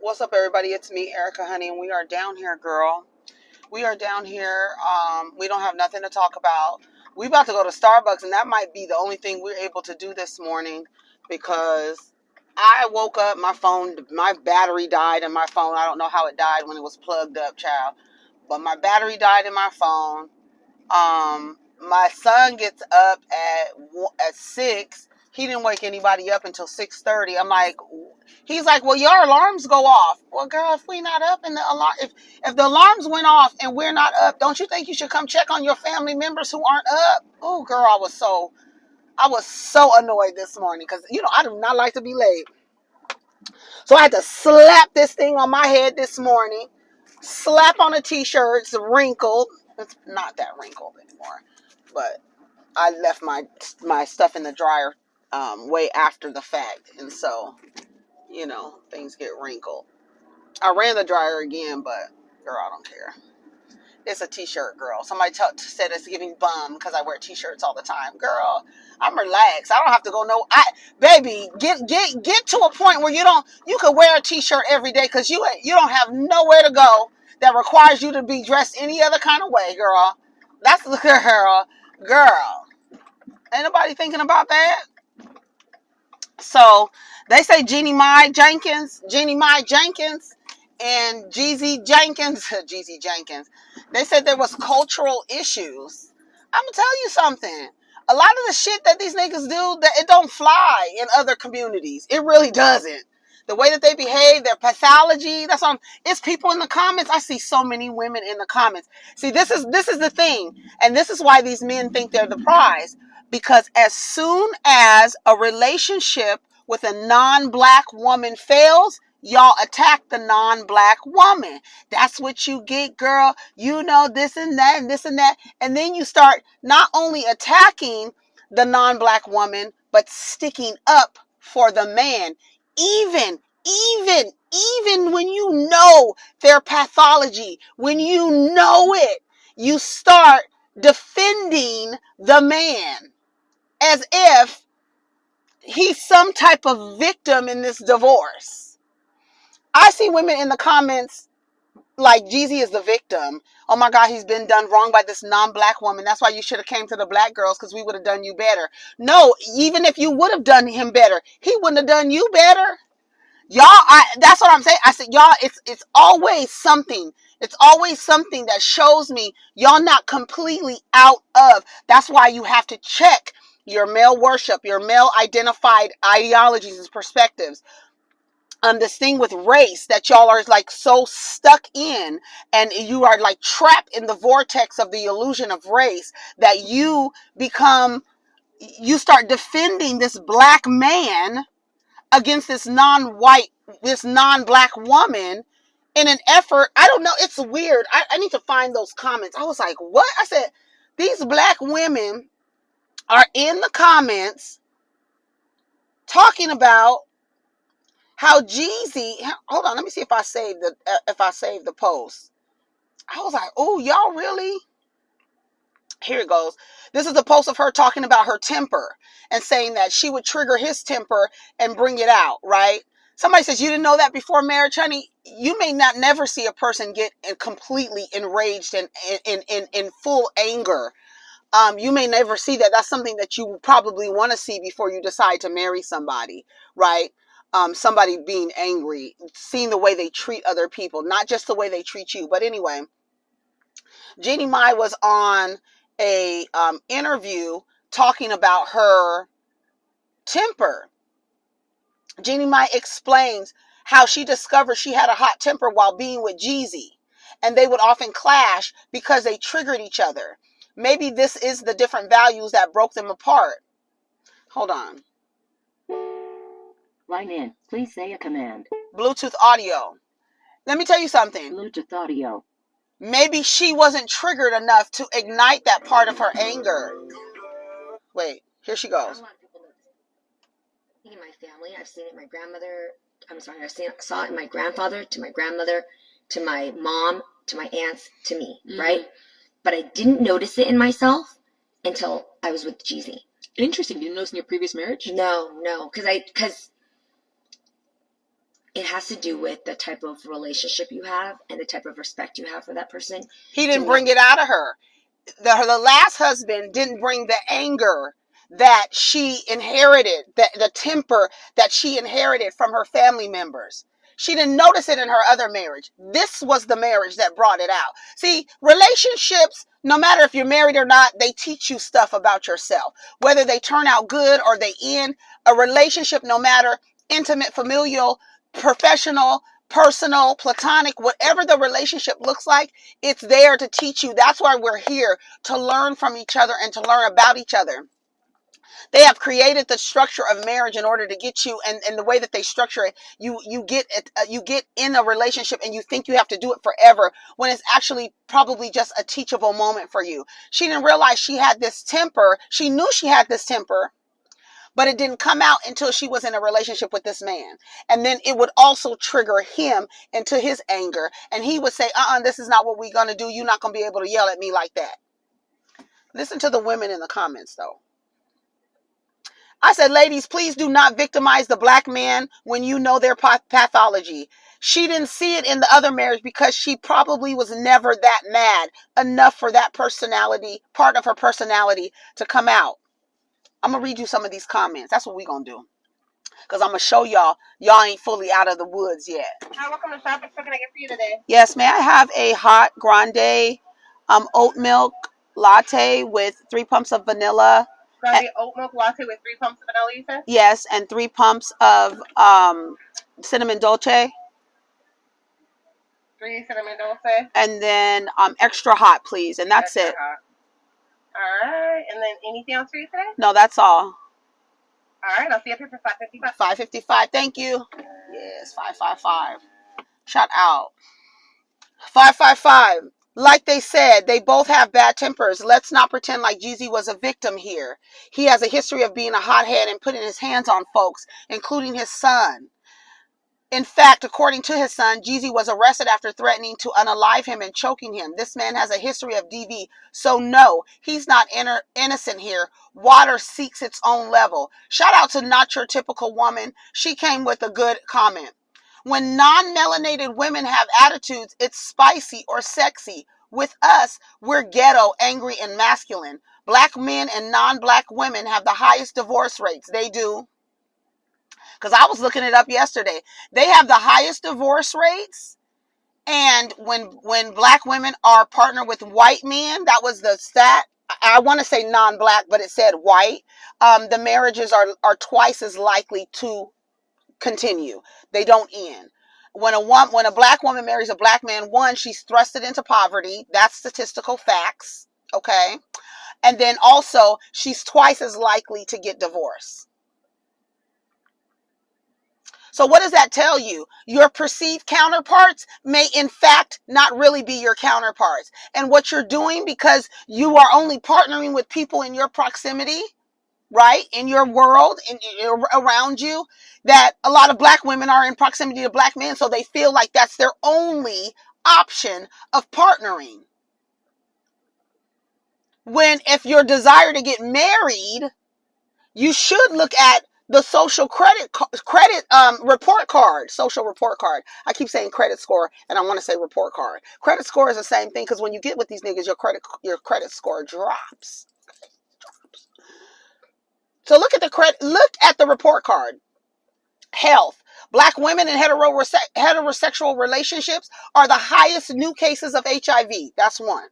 What's up, everybody? It's me, Erica, honey, and we are down here, girl. We are down here. We don't have nothing to talk about. We about to go to Starbucks, and that might be the only thing we're able to do this morning because I woke up, my battery died in my phone. I don't know how it died when it was plugged up, child, but my battery died in my phone. My son gets up at 6. He didn't wake anybody up until 6:30. He's like, well, your alarms go off. Well, girl, if we not up and if the alarms went off and we're not up, don't you think you should come check on your family members who aren't up? Oh, girl, I was so annoyed this morning because, I do not like to be late. So I had to slap this thing on my head this morning, slap on a t-shirt. It's wrinkled. It's not that wrinkled anymore, but I left my stuff in the dryer way after the fact, and so things get wrinkled. I ran the dryer again, but girl, I don't care. It's a t-shirt, girl. Somebody said it's giving bum because I wear t-shirts all the time. Girl, I'm relaxed. I don't have to go baby, get to a point where you could wear a t-shirt every day because you don't have nowhere to go that requires you to be dressed any other kind of way, girl. That's the girl. Ain't nobody thinking about that. So they say Jeannie Mai Jenkins, and Jeezy Jenkins. They said there was cultural issues. I'm gonna tell you something. A lot of the shit that these niggas do, that it don't fly in other communities. It really doesn't. The way that they behave, their pathology, it's people in the comments. I see so many women in the comments. See, this is the thing. And this is why these men think they're the prize. Because as soon as a relationship with a non-black woman fails, y'all attack the non-black woman. That's what you get, girl. This and that and this and that. And then you start not only attacking the non-black woman, but sticking up for the man. Even when you know their pathology, when you know it, you start defending the man as if he's some type of victim in this divorce. I see women in the comments like Jeezy is the victim. Oh my God, he's been done wrong by this non-black woman. That's why you should have came to the black girls because we would have done you better. No, even if you would have done him better, he wouldn't have done you better. Y'all, that's what I'm saying. I said, y'all, it's always something. It's always something that shows me y'all not completely out of. That's why you have to check your male worship, your male identified ideologies and perspectives. This thing with race that y'all are like so stuck in, and you are like trapped in the vortex of the illusion of race that you start defending this black man against this non-black woman in an effort. I don't know. It's weird. I need to find those comments. I was like, what? I said, these black women are in the comments talking about how Jeezy, hold on, let me see if I saved the post. I was like, oh, y'all really? Here it goes. This is a post of her talking about her temper and saying that she would trigger his temper and bring it out, right? Somebody says, you didn't know that before marriage, honey? You may not never see a person get completely enraged and in full anger. You may never see that. That's something that you probably want to see before you decide to marry somebody, right? Somebody being angry, seeing the way they treat other people, not just the way they treat you. But anyway, Jeannie Mai was on a interview talking about her temper. Jeannie Mai explains how she discovered she had a hot temper while being with Jeezy, and they would often clash because they triggered each other. Maybe this is the different values that broke them apart. Hold on. Line in. Please say a command. Bluetooth audio. Let me tell you something. Bluetooth audio. Maybe she wasn't triggered enough to ignite that part of her anger. Wait, here she goes. In my family, I've seen it in my grandmother. I saw it in my grandfather, to my grandmother, to my mom, to my aunts, to me, right? But I didn't notice it in myself until I was with Jeezy. Interesting. You didn't notice in your previous marriage? No, because it has to do with the type of relationship you have and the type of respect you have for that person. He didn't bring it out of her. The last husband didn't bring the anger that she inherited, the temper that she inherited from her family members. She didn't notice it in her other marriage. This was the marriage that brought it out. See, relationships, no matter if you're married or not, they teach you stuff about yourself. Whether they turn out good or they end, a relationship, no matter intimate, familial, professional, personal, platonic, whatever the relationship looks like, it's there to teach you. That's why we're here, to learn from each other and to learn about each other. They have created the structure of marriage in order to get you, and the way that they structure it, you get in a relationship and you think you have to do it forever, when it's actually probably just a teachable moment for you. She didn't realize she had this temper. She knew she had this temper, but it didn't come out until she was in a relationship with this man. And then it would also trigger him into his anger. And he would say, this is not what we're going to do. You're not going to be able to yell at me like that. Listen to the women in the comments, though. I said, ladies, please do not victimize the black man when you know their pathology. She didn't see it in the other marriage because she probably was never that mad enough for that personality, part of her personality, to come out. I'm going to read you some of these comments. That's what we're going to do. Because I'm going to show y'all ain't fully out of the woods yet. Hi, welcome to Shop. What can I get for you today? Yes, may I have a hot grande oat milk latte with 3 pumps of vanilla? Grande oat milk latte with 3 pumps of vanilla, you said? Yes, and 3 pumps of cinnamon dolce. 3 cinnamon dolce. And then extra hot, please. And that's Extra it. hot. All right. And then anything else for you today? No, that's all. All right. I'll see you up here for $5.55. $5.55. Thank you. Yes, $5.55. Shout out. $5.55. Like they said, they both have bad tempers. Let's not pretend like Jeezy was a victim here. He has a history of being a hothead and putting his hands on folks, including his son. In fact, according to his son, Jeezy was arrested after threatening to unalive him and choking him. This man has a history of DV. So no, he's not innocent here. Water seeks its own level. Shout out to Not Your Typical Woman. She came with a good comment. When non-melanated women have attitudes, it's spicy or sexy. With us, we're ghetto, angry, and masculine. Black men and non-black women have the highest divorce rates. They do. Because I was looking it up yesterday. They have the highest divorce rates. And when black women are partnered with white men, that was the stat. I want to say non-black, but it said white. The marriages are twice as likely to continue. They don't end. When a black woman marries a black man, one, she's thrusted into poverty. That's statistical facts. Okay. And then also she's twice as likely to get divorced. So what does that tell you? Your perceived counterparts may in fact not really be your counterparts. And what you're doing, because you are only partnering with people in your proximity, right? In your world, around you, that a lot of black women are in proximity to black men. So they feel like that's their only option of partnering. When if your desire to get married, you should look at the social report card, social report card. I keep saying credit score, and I want to say report card. Credit score is the same thing, because when you get with these niggas, your credit score drops. So look at the report card. Health. Black women in heterosexual relationships are the highest new cases of HIV. That's one.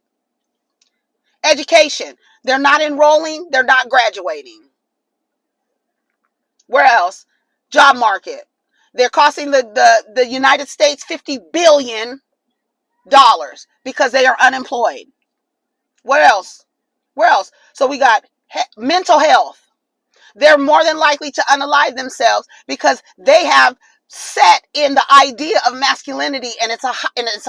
Education. They're not enrolling. They're not graduating. Where else? Job market. They're costing the United States $50 billion because they are unemployed. What else? Where else? So we got mental health. They're more than likely to unalive themselves because they have set in the idea of masculinity, and it's a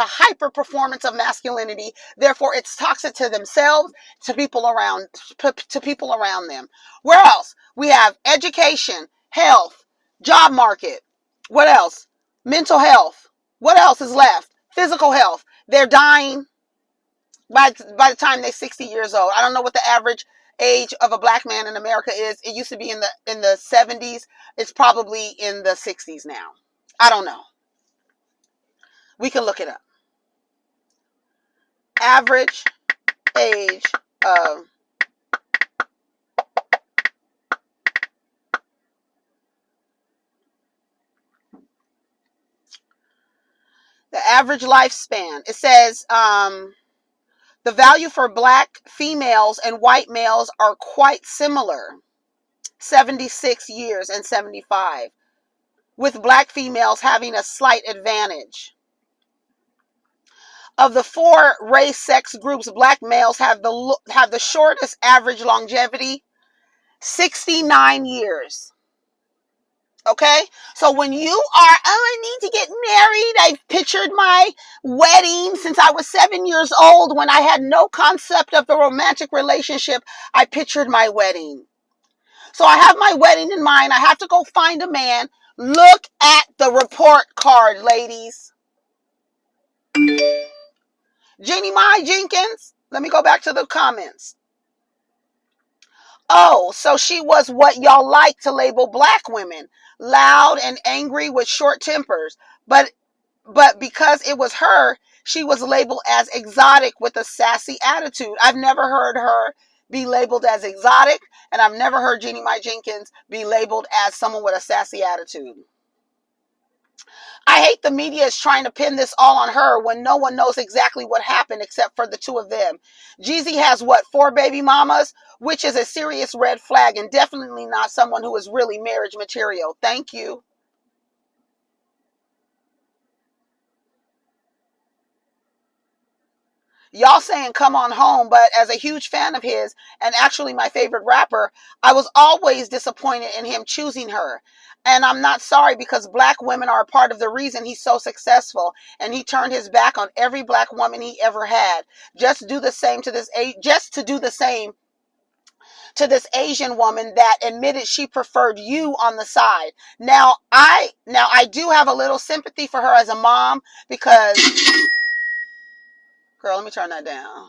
hyper performance of masculinity. Therefore, it's toxic to themselves, to people around them. Where else? We have education, health, job market. What else? Mental health. What else is left? Physical health. They're dying by the time they're 60 years old. I don't know what the average age of a black man in America is. It used to be in the 70s. It's probably in the 60s now. I don't know. We can look it up. Average age of the average lifespan. It says the value for black females and white males are quite similar, 76 years and 75, with black females having a slight advantage. Of the four race sex groups, black males have the shortest average longevity, 69 years. Okay? So when you are, I need to get married, I've pictured my wedding since I was 7 years old when I had no concept of the romantic relationship. I pictured my wedding. So I have my wedding in mind. I have to go find a man. Look at the report card, ladies. Jeannie Mai, Jenkins. Let me go back to the comments. Oh, so she was what y'all like to label black women. Loud and angry with short tempers. But because it was her, she was labeled as exotic with a sassy attitude. I've never heard her be labeled as exotic, and I've never heard Jeannie Mai Jenkins be labeled as someone with a sassy attitude. I hate the media is trying to pin this all on her when no one knows exactly what happened except for the two of them. Jeezy has, 4 baby mamas, which is a serious red flag and definitely not someone who is really marriage material. Thank you. Y'all saying come on home, but as a huge fan of his and actually my favorite rapper, I was always disappointed in him choosing her. And I'm not sorry because black women are a part of the reason he's so successful, and he turned his back on every black woman he ever had. Just to do the same to this Asian woman that admitted she preferred you on the side. Now I do have a little sympathy for her as a mom because girl, let me turn that down.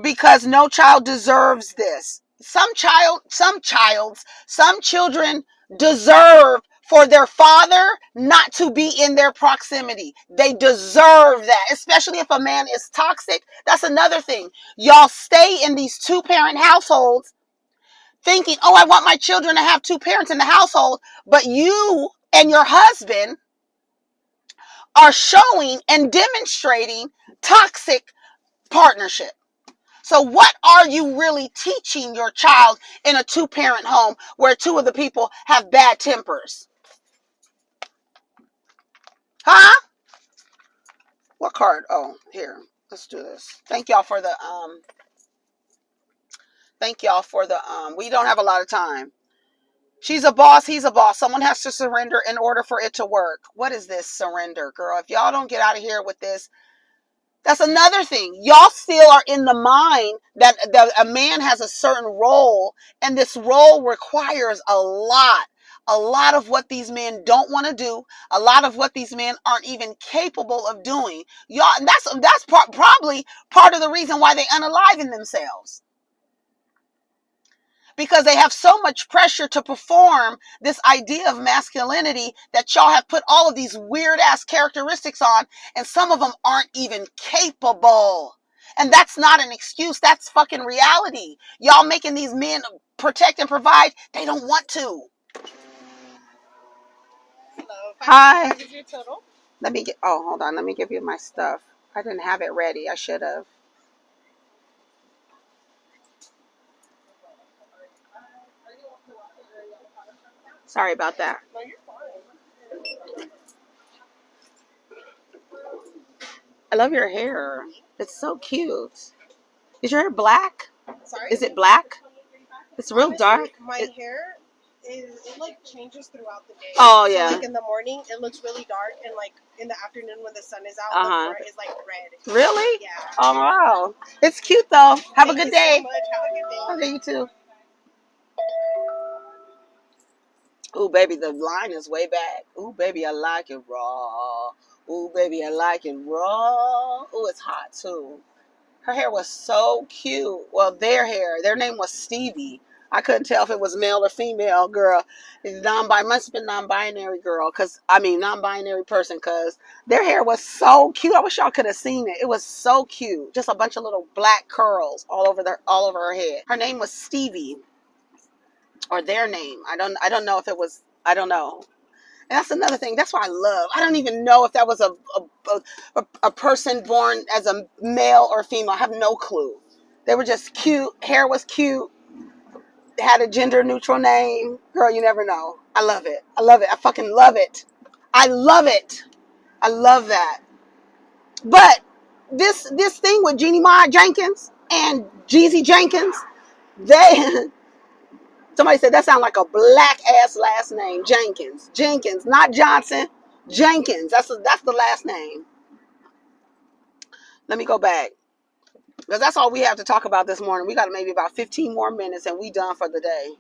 Because no child deserves this. Some children deserve for their father not to be in their proximity. They deserve that, especially if a man is toxic. That's another thing. Y'all stay in these 2-parent households thinking, oh, I want my children to have 2 parents in the household, but you and your husband are showing and demonstrating toxic partnership. So what are you really teaching your child in a 2-parent home where 2 of the people have bad tempers? Huh? What card? Oh, here. Let's do this. Thank y'all for the we don't have a lot of time. She's a boss, he's a boss. Someone has to surrender in order for it to work. What is this surrender, girl? If y'all don't get out of here with this, that's another thing. Y'all still are in the mind that a man has a certain role, and this role requires a lot of what these men don't want to do, a lot of what these men aren't even capable of doing. Y'all, and that's probably part of the reason why they unaliven themselves. Because they have so much pressure to perform this idea of masculinity that y'all have put all of these weird ass characteristics on, and some of them aren't even capable. And that's not an excuse. That's fucking reality. Y'all making these men protect and provide. They don't want to. Hello. Hi. Is your total? Hold on. Let me give you my stuff. I didn't have it ready. I should have. Sorry about that. No, you're fine. I love your hair. It's so cute. Is your hair black? Sorry? Is it black? It's real Honestly, dark. My hair it like changes throughout the day. Oh, So, yeah. like in the morning, it looks really dark, and like in the afternoon when the sun is out, the front is like red. Really? Yeah. Oh, wow. It's cute, though. Have a Thank good you day. so much. Have a good day. Okay, you too. Ooh, baby, the line is way back. Ooh, baby, I like it raw. Ooh, baby, I like it raw. Ooh, it's hot, too. Her hair was so cute. Well, their name was Stevie. I couldn't tell if it was male or female, girl. It's must have been non-binary girl, non-binary person, because their hair was so cute. I wish y'all could have seen it. It was so cute. Just a bunch of little black curls all over her head. Her name was Stevie, or their name. I don't know if it was. I don't know. And that's another thing. That's what I love. I don't even know if that was a person born as a male or female. I have no clue. They were just cute. Hair was cute. They had a gender neutral name. Girl, you never know. I love it. I love it. I fucking love it. I love it. I love that. But this thing with Jeannie Mai Jenkins and Jeezy Jenkins, somebody said that sounds like a black ass last name. Jenkins, not Johnson. Jenkins. That's the last name. Let me go back, because that's all we have to talk about this morning. We got maybe about 15 more minutes and we done for the day.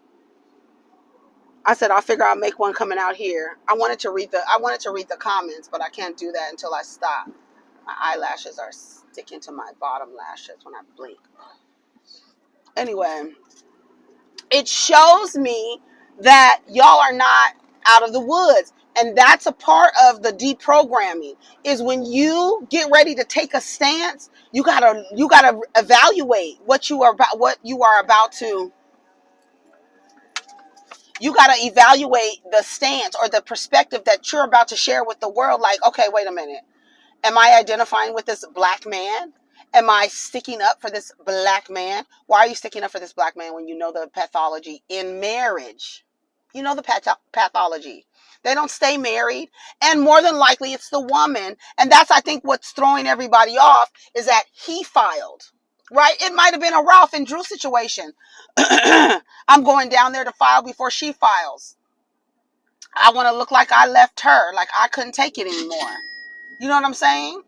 I said I'll figure I'll make one coming out here. I wanted to read the comments, but I can't do that until I stop. My eyelashes are sticking to my bottom lashes when I blink. Anyway, it shows me that y'all are not out of the woods. And that's a part of the deprogramming, is when you get ready to take a stance, you gotta evaluate you gotta evaluate the stance or the perspective that you're about to share with the world. Like, okay, wait a minute. Am I identifying with this black man? Am I sticking up for this black man? Why are you sticking up for this black man when you know the pathology in marriage? You know the pathology. They don't stay married. And more than likely, it's the woman. And that's, I think, what's throwing everybody off, is that he filed. Right? It might have been a Ralph and Drew situation. I'm going down there to file before she files. I want to look like I left her. Like I couldn't take it anymore. You know what I'm saying?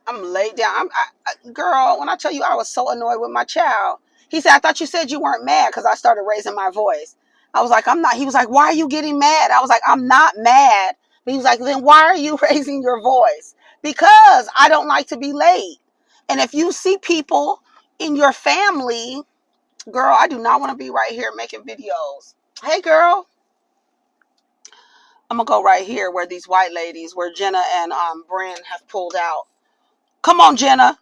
I'm laid down. Girl, when I tell you I was so annoyed with my child. He said, I thought you said you weren't mad, because I started raising my voice. I was like, I'm not. He was like, why are you getting mad? I was like, I'm not mad. But he was like, then why are you raising your voice? Because I don't like to be late. And if you see people in your family, girl, I do not want to be right here making videos. Hey, girl. I'm going to go right here where these white ladies, where Jenna and Bryn have pulled out. Come on, Jenna.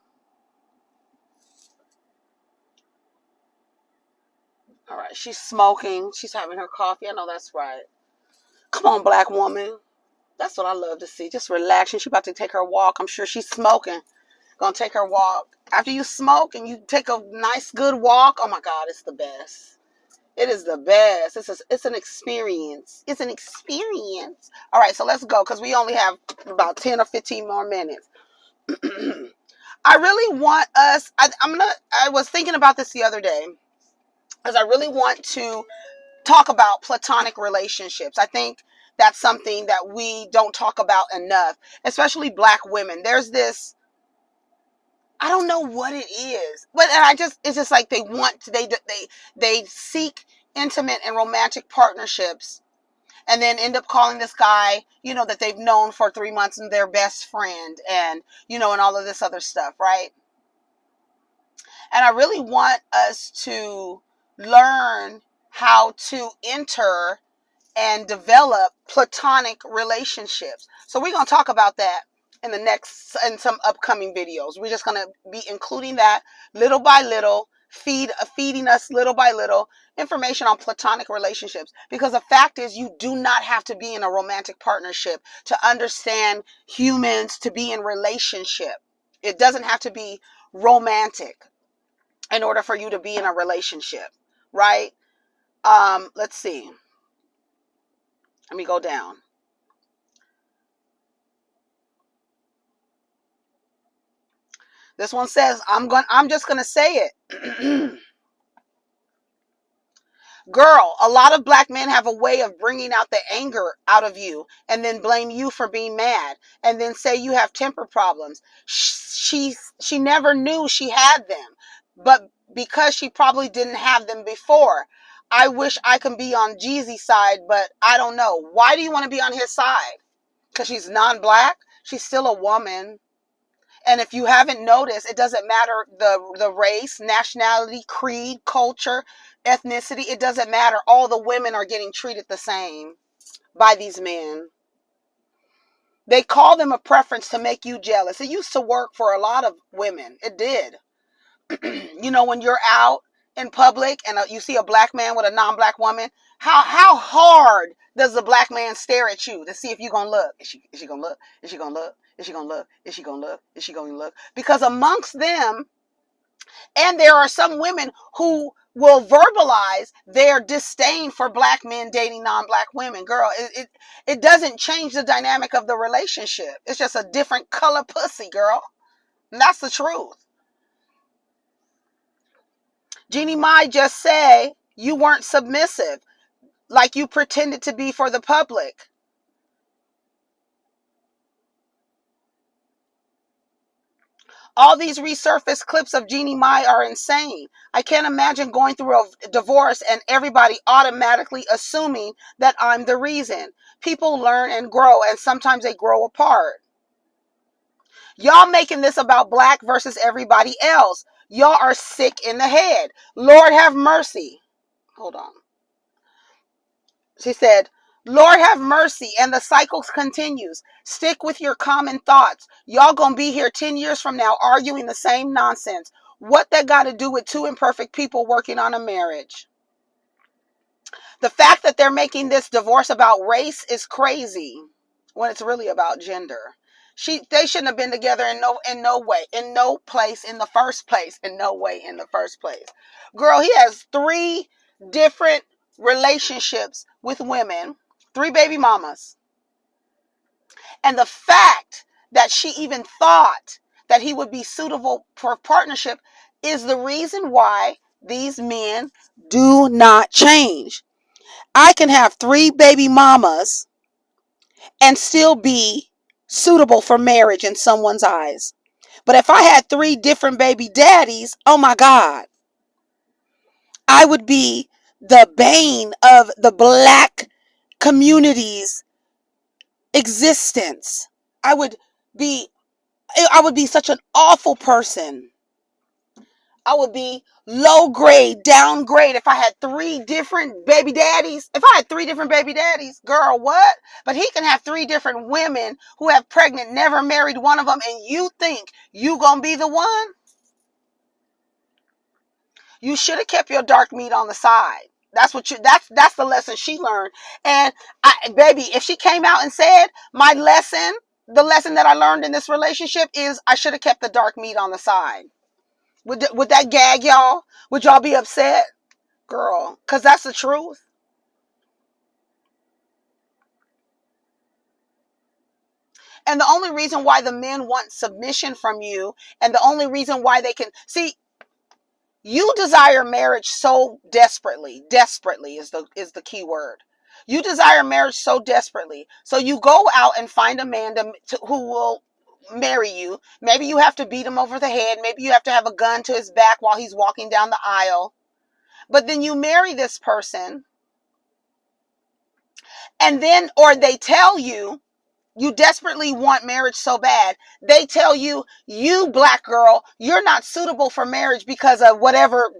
All right, she's smoking. She's having her coffee. I know that's right. Come on, black woman. That's what I love to see. Just relaxing. She's about to take her walk. I'm sure she's smoking. Gonna take her walk. After you smoke and you take a nice, good walk, oh my God, it's the best. It is the best. It's an experience. It's an experience. All right, so let's go, because we only have about 10 or 15 more minutes. I really want us, I was thinking about this the other day, because I really want to talk about platonic relationships. I think that's something that we don't talk about enough, especially black women. There's this, I don't know what it is, but it's just like they seek intimate and romantic partnerships, and then end up calling this guy, that they've known for 3 months and their best friend, and, and all of this other stuff, right? And I really want us to learn how to enter and develop platonic relationships. So we're going to talk about that in some upcoming videos. We're just going to be including that little by little, feeding us little by little information on platonic relationships. Because the fact is, you do not have to be in a romantic partnership to understand humans, to be in relationship. It doesn't have to be romantic in order for you to be in a relationship, right? Let's see. Let me go down. This one says, I'm just going to say it. Girl, a lot of black men have a way of bringing out the anger out of you and then blame you for being mad and then say you have temper problems. She never knew she had them, but because she probably didn't have them before. I wish I could be on Jeezy's side, but I don't know. Why do you want to be on his side? Because she's non-black? She's still a woman. And if you haven't noticed, it doesn't matter the race, nationality, creed, culture, ethnicity. It doesn't matter. All the women are getting treated the same by these men. They call them a preference to make you jealous. It used to work for a lot of women. It did. You know, when you're out in public and you see a black man with a non-black woman, how hard does the black man stare at you to see if you're going to look? Is she going to look? Is she going to look? Is she going to look? Is she going to look? Is she going to look? Because amongst them, and there are some women who will verbalize their disdain for black men dating non-black women. Girl, it doesn't change the dynamic of the relationship. It's just a different color pussy, girl. And that's the truth. Jeannie Mai just say you weren't submissive like you pretended to be for the public. All these resurfaced clips of Jeannie Mai are insane. I can't imagine going through a divorce and everybody automatically assuming that I'm the reason. People learn and grow, and sometimes they grow apart. Y'all making this about black versus everybody else. Y'all are sick in the head. Lord have mercy. Hold on. She said, Lord have mercy, and the cycle continues. Stick with your common thoughts. Y'all gonna be here 10 years from now arguing the same nonsense. What that got to do with two imperfect people working on a marriage? The fact that they're making this divorce about race is crazy when it's really about gender. They shouldn't have been together in no way, in no place, in the first place, in no way, in the first place. Girl, he has 3 different relationships with women, 3 baby mamas. And the fact that she even thought that he would be suitable for partnership is the reason why these men do not change. I can have 3 baby mamas and still be suitable for marriage in someone's eyes. But if I had 3 different baby daddies, oh my God, I would be the bane of the black community's existence. I would be such an awful person. I would be low grade, downgrade if I had 3 different baby daddies. If I had 3 different baby daddies, girl, what? But he can have 3 different women who have pregnant, never married one of them, and you think you gonna be the one? You should have kept your dark meat on the side. That's the lesson she learned. And baby, if she came out and said, the lesson that I learned in this relationship is I should have kept the dark meat on the side. Would that gag y'all? Would y'all be upset? Girl, because that's the truth. And the only reason why the men want submission from you, and the only reason why they can see, you desire marriage so desperately. Desperately is the key word. You desire marriage so desperately. So you go out and find a man who will marry you. Maybe you have to beat him over the head. Maybe you have to have a gun to his back while he's walking down the aisle. But then you marry this person. And then, or they tell you, you desperately want marriage so bad. They tell you, you black girl, you're not suitable for marriage because of whatever,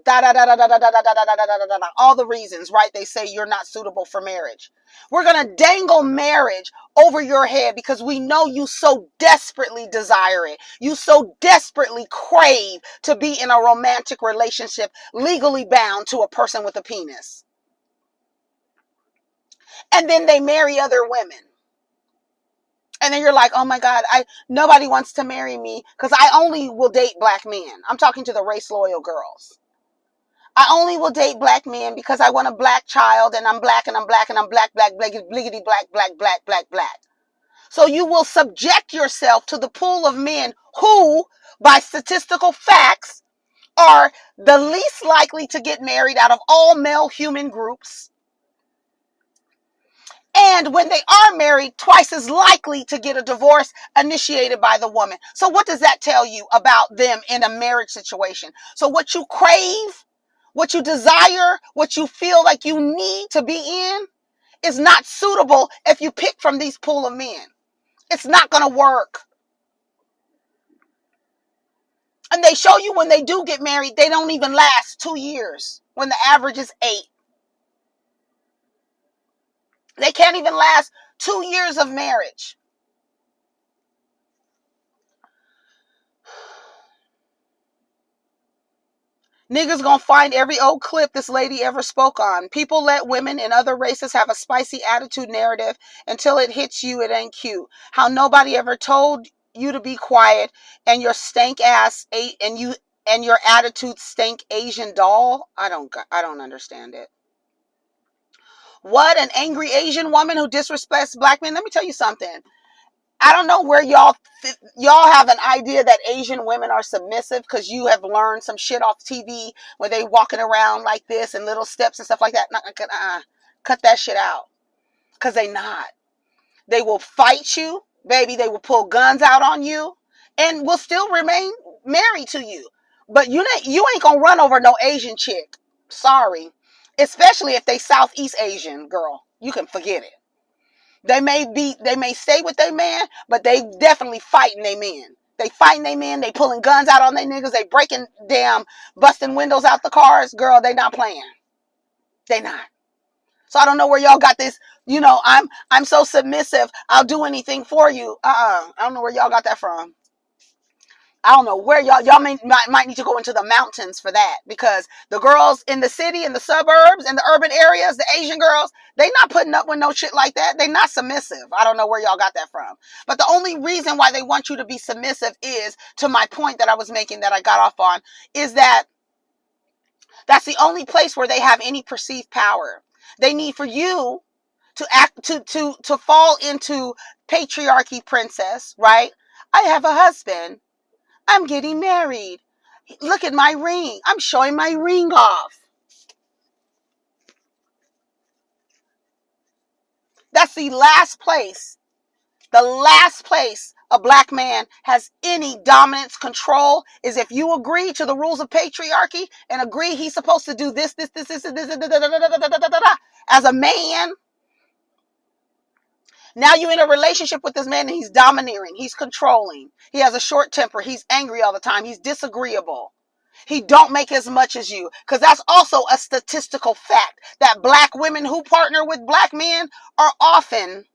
all the reasons, right? They say you're not suitable for marriage. We're going to dangle marriage over your head because we know you so desperately desire it. You so desperately crave to be in a romantic relationship, legally bound to a person with a penis. And then they marry other women. And then you're like, oh my God, nobody wants to marry me because I only will date black men. I'm talking to the race loyal girls. I only will date black men because I want a black child and I'm black and I'm black and I'm black, bliggity, black. So you will subject yourself to the pool of men who, by statistical facts, are the least likely to get married out of all male human groups. And when they are married, twice as likely to get a divorce initiated by the woman. So what does that tell you about them in a marriage situation? So what you crave, what you desire, what you feel like you need to be in is not suitable if you pick from these pool of men. It's not going to work. And they show you when they do get married, they don't even last 2 years when the average is 8. They can't even last 2 years of marriage. Niggas gonna find every old clip this lady ever spoke on. People let women and other races have a spicy attitude narrative until it hits you, it ain't cute. How nobody ever told you to be quiet and your stank ass and your attitude stank Asian doll. I don't understand it. What, an angry Asian woman who disrespects black men? Let me tell you something. I don't know where y'all have an idea that Asian women are submissive because you have learned some shit off TV where they walking around like this and little steps and stuff like that. Cut that shit out, because they not. They will fight you, baby. They will pull guns out on you and will still remain married to you. But you ain't gonna run over no Asian chick. Sorry. Especially if they Southeast Asian, girl. You can forget it. They may stay with their man, but they definitely fighting their men. They fighting their men. They pulling guns out on their niggas. They breaking busting windows out the cars. Girl, they not playing. They not. So I don't know where y'all got this. I'm so submissive. I'll do anything for you. I don't know where y'all got that from. I don't know where y'all might need to go into the mountains for that, because the girls in the city, in the suburbs, in the urban areas, the Asian girls, they not putting up with no shit like that. They not submissive. I don't know where y'all got that from. But the only reason why they want you to be submissive is, to my point that I was making that I got off on, is that that's the only place where they have any perceived power. They need for you to act to fall into patriarchy, princess, right? I have a husband. I'm getting married. Look at my ring. I'm showing my ring off. That's the last place a black man has any dominance, control, is if you agree to the rules of patriarchy and agree he's supposed to do this, as a man. Now you're in a relationship with this man and he's domineering. He's controlling. He has a short temper. He's angry all the time. He's disagreeable. He don't make as much as you. Because that's also a statistical fact, that black women who partner with black men are often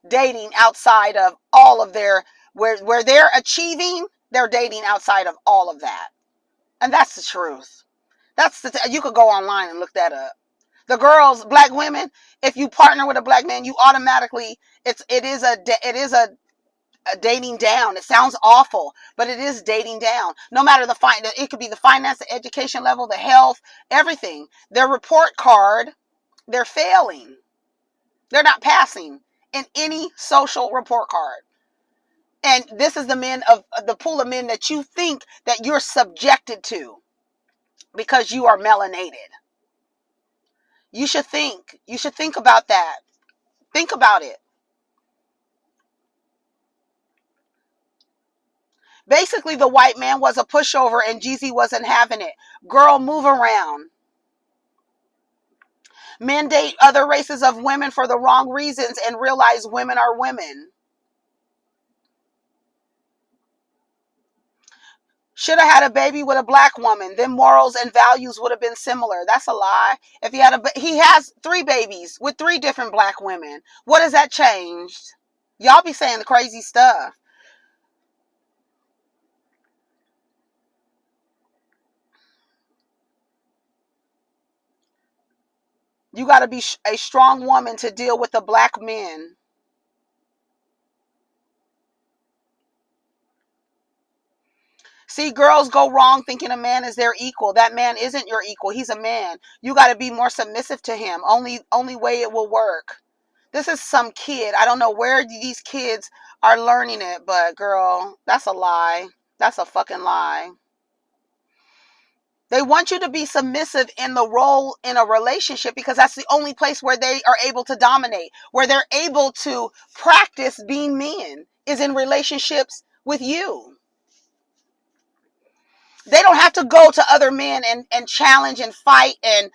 dating outside of all of their, where they're achieving, they're dating outside of all of that. And that's the truth. You could go online and look that up. The girls, black women, if you partner with a black man, you automatically, it is a dating down. It sounds awful, but it is dating down. No matter it could be the finance, the education level, the health, everything. Their report card, they're failing. They're not passing in any social report card. And this is the pool of men that you think that you're subjected to because you are melanated. You should think about that. Think about it. Basically, the white man was a pushover and Jeezy wasn't having it. Girl, move around. Men date other races of women for the wrong reasons and realize women are women. Should have had a baby with a black woman. Then morals and values would have been similar. That's a lie. If he has 3 babies with 3 different black women. What has that changed? Y'all be saying the crazy stuff. You got to be a strong woman to deal with the black men. See, girls go wrong thinking a man is their equal. That man isn't your equal. He's a man. You got to be more submissive to him. Only way it will work. This is some kid. I don't know where these kids are learning it, but girl, that's a lie. That's a fucking lie. They want you to be submissive in the role in a relationship because that's the only place where they are able to dominate, where they're able to practice being men, is in relationships with you. They don't have to go to other men and challenge and fight and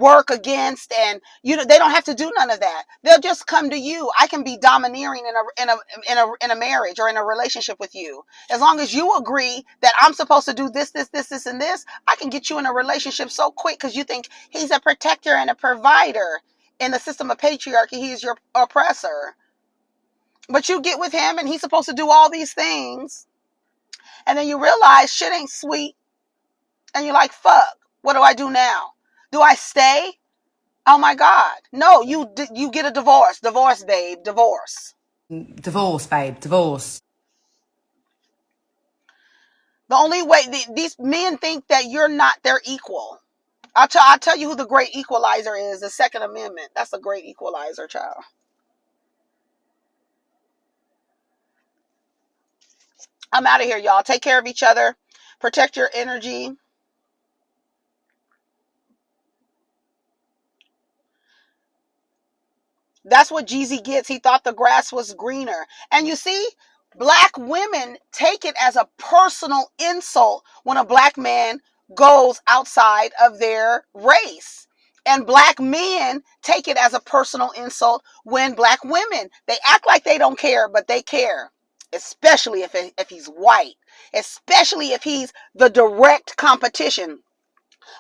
work against, and they don't have to do none of that. They'll just come to you. I can be domineering in a marriage or in a relationship with you. As long as you agree that I'm supposed to do this, and this, I can get you in a relationship so quick because you think he's a protector and a provider. In the system of patriarchy, he's your oppressor. But you get with him and he's supposed to do all these things. And then you realize shit ain't sweet. And you're like, fuck, what do I do now? Do I stay? Oh my God. No, you get a divorce. Divorce, babe. Divorce. Divorce, babe. Divorce. The only way, these men think that you're not their equal. I'll tell you who the great equalizer is, the Second Amendment. That's a great equalizer, child. I'm out of here, y'all. Take care of each other. Protect your energy. That's what Jeezy gets. He thought the grass was greener. And you see, black women take it as a personal insult when a black man goes outside of their race. And black men take it as a personal insult when black women, they act like they don't care, but they care. Especially if he's white. Especially if he's the direct competition.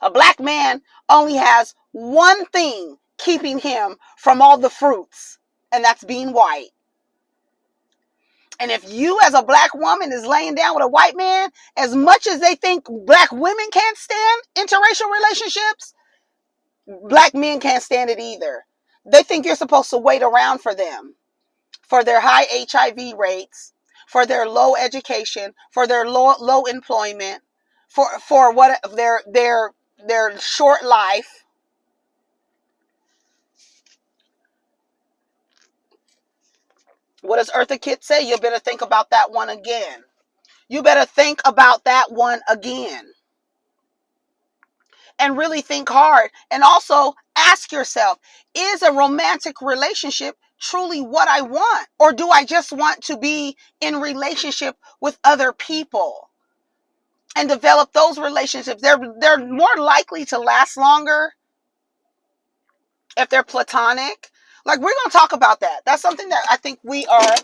A black man only has one thing keeping him from all the fruits, and that's being white. And if you as a black woman is laying down with a white man, as much as they think black women can't stand interracial relationships, black men can't stand it either. They think you're supposed to wait around for them, for their high HIV rates, for their low education, for their low employment, for what their short life. What does Eartha Kitt say? You better think about that one again. You better think about that one again. And really think hard. And also ask yourself, is a romantic relationship truly what I want? Or do I just want to be in relationship with other people? And develop those relationships. They're more likely to last longer if they're platonic. Like, we're going to talk about that. That's something that I think we are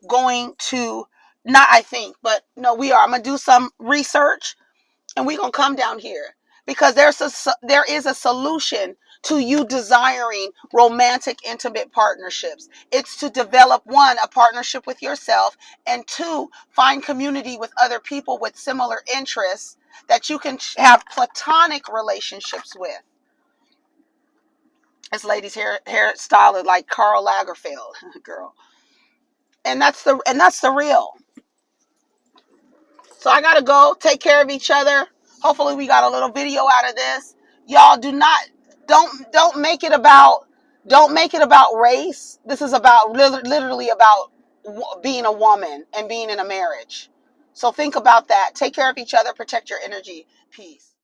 going to, not I think, but no, we are. I'm going to do some research and we're going to come down here because there is a solution to you desiring romantic, intimate partnerships. It's to develop, one, a partnership with yourself, and two, find community with other people with similar interests that you can have platonic relationships with. This lady's hairstyle is like Karl Lagerfeld, girl. And that's the real. So I gotta go. Take care of each other. Hopefully we got a little video out of this. Y'all don't make it about race. This is about literally about being a woman and being in a marriage. So think about that. Take care of each other. Protect your energy. Peace.